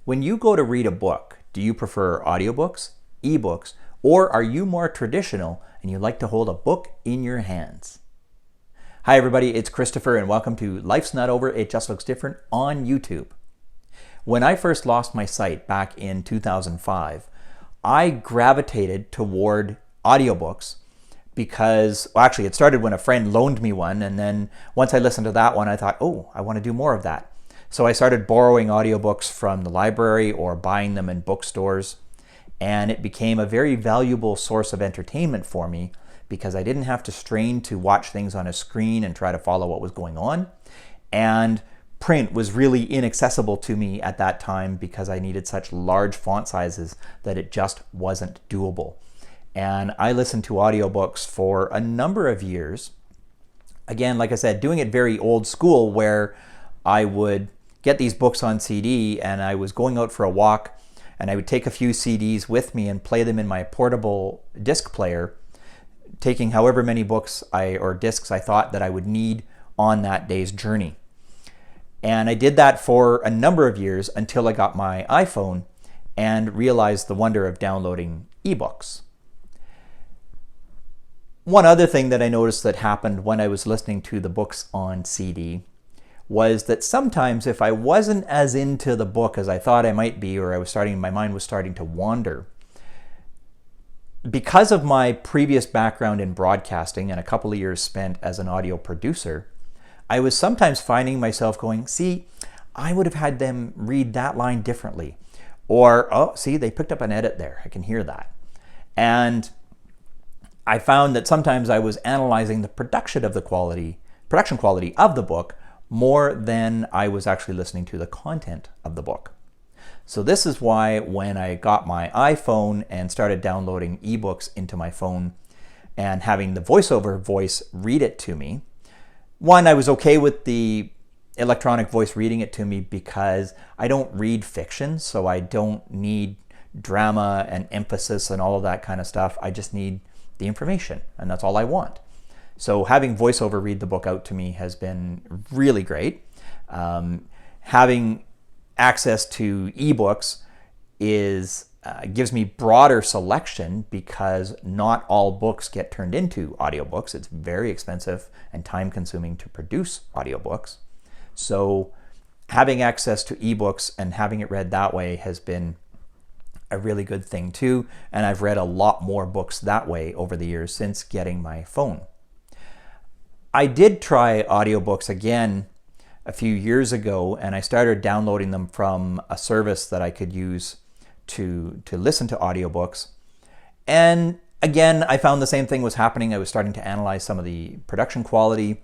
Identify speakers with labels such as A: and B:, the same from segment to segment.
A: When you go to read a book, do you prefer audiobooks, ebooks, or are you more traditional and you like to hold a book in your hands? Hi everybody, it's Christopher and welcome to Life's Not Over, It Just Looks Different on YouTube. When I first lost my sight back in 2005, I gravitated toward audiobooks because, well, actually it started when a friend loaned me one, and then once I listened to that one, I thought, oh, I want to do more of that. So I started borrowing audiobooks from the library or buying them in bookstores, and it became a very valuable source of entertainment for me because I didn't have to strain to watch things on a screen and try to follow what was going on. And print was really inaccessible to me at that time because I needed such large font sizes that it just wasn't doable. And I listened to audiobooks for a number of years. Again, like I said, doing it very old school, where I would get these books on CD and I was going out for a walk and I would take a few CDs with me and play them in my portable disc player, taking however many books or discs I thought that I would need on that day's journey. And I did that for a number of years until I got my iPhone and realized the wonder of downloading ebooks. One other thing that I noticed that happened when I was listening to the books on CD was that sometimes if I wasn't as into the book as I thought I might be, or my mind was starting to wander, because of my previous background in broadcasting and a couple of years spent as an audio producer, I was sometimes finding myself going, see, I would have had them read that line differently. Or, oh, see, they picked up an edit there. I can hear that. And I found that sometimes I was analyzing the production quality of the book more than I was actually listening to the content of the book. So this is why when I got my iPhone and started downloading ebooks into my phone and having the voiceover voice read it to me, one, I was okay with the electronic voice reading it to me because I don't read fiction, so I don't need drama and emphasis and all of that kind of stuff. I just need the information, and that's all I want. So having voiceover read the book out to me has been really great. Having access to ebooks gives me broader selection because not all books get turned into audiobooks. It's very expensive and time-consuming to produce audiobooks. So having access to ebooks and having it read that way has been a really good thing too. And I've read a lot more books that way over the years since getting my phone. I did try audiobooks again a few years ago, and I started downloading them from a service that I could use to listen to audiobooks. And again, I found the same thing was happening. I was starting to analyze some of the production quality,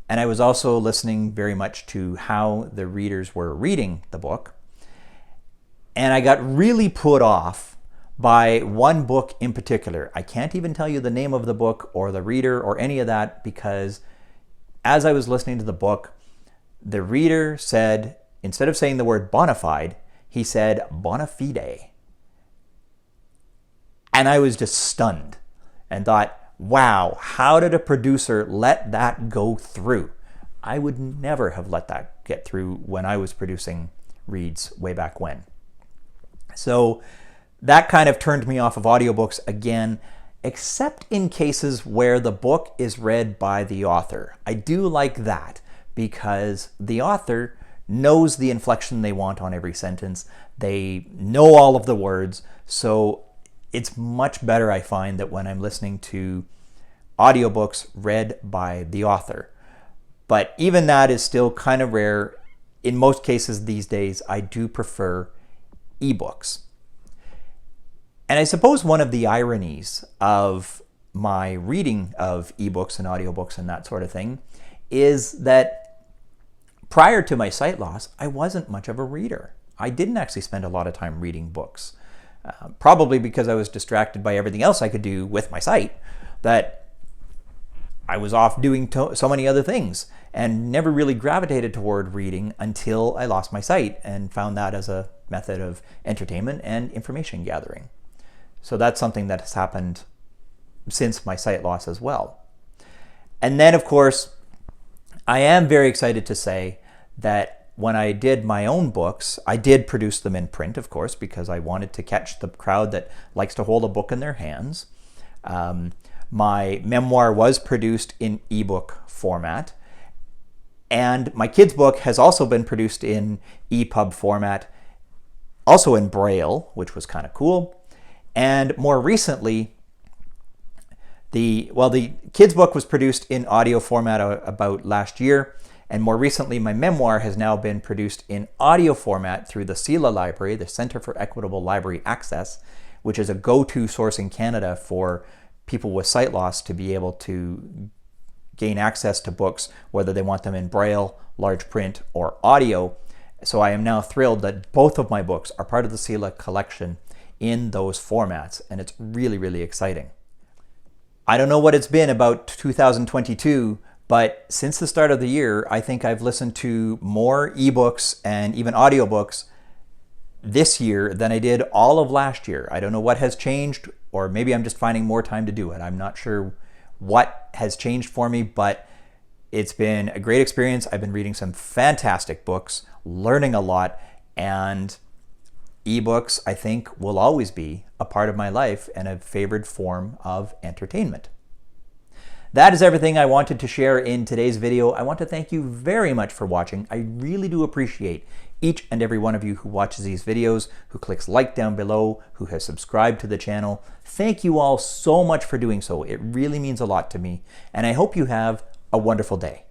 A: and I was also listening very much to how the readers were reading the book. And I got really put off by one book in particular. I can't even tell you the name of the book or the reader or any of that, because as I was listening to the book, the reader said, instead of saying the word bona fide, he said bona fide. And I was just stunned and thought, wow, how did a producer let that go through? I would never have let that get through when I was producing reads way back when. So that kind of turned me off of audiobooks again, except in cases where the book is read by the author. I do like that because the author knows the inflection they want on every sentence. They know all of the words. So it's much better, I find, that when I'm listening to audiobooks read by the author. But even that is still kind of rare. In most cases these days, I do prefer ebooks. And I suppose one of the ironies of my reading of ebooks and audiobooks and that sort of thing is that prior to my sight loss, I wasn't much of a reader. I didn't actually spend a lot of time reading books, probably because I was distracted by everything else I could do with my sight, that I was off doing so many other things and never really gravitated toward reading until I lost my sight and found that as a method of entertainment and information gathering. So that's something that has happened since my sight loss as well. And then, of course, I am very excited to say that when I did my own books, I did produce them in print, of course, because I wanted to catch the crowd that likes to hold a book in their hands. My memoir was produced in ebook format, and my kids' book has also been produced in EPUB format, also in Braille, which was kind of cool. And more recently, the kids' book was produced in audio format about last year, and more recently my memoir has now been produced in audio format through the CELA Library, the Centre for Equitable Library Access, which is a go-to source in Canada for people with sight loss to be able to gain access to books, whether they want them in Braille, large print, or audio. So I am now thrilled that both of my books are part of the CELA collection in those formats, and it's really, really exciting. I don't know what it's been about 2022, but since the start of the year, I think I've listened to more ebooks and even audiobooks this year than I did all of last year. I don't know what has changed, or maybe I'm just finding more time to do it. I'm not sure what has changed for me, but it's been a great experience. I've been reading some fantastic books, learning a lot, and ebooks, I think, will always be a part of my life and a favored form of entertainment. That is everything I wanted to share in today's video. I want to thank you very much for watching. I really do appreciate each and every one of you who watches these videos, who clicks like down below, who has subscribed to the channel. Thank you all so much for doing so. It really means a lot to me, and I hope you have a wonderful day.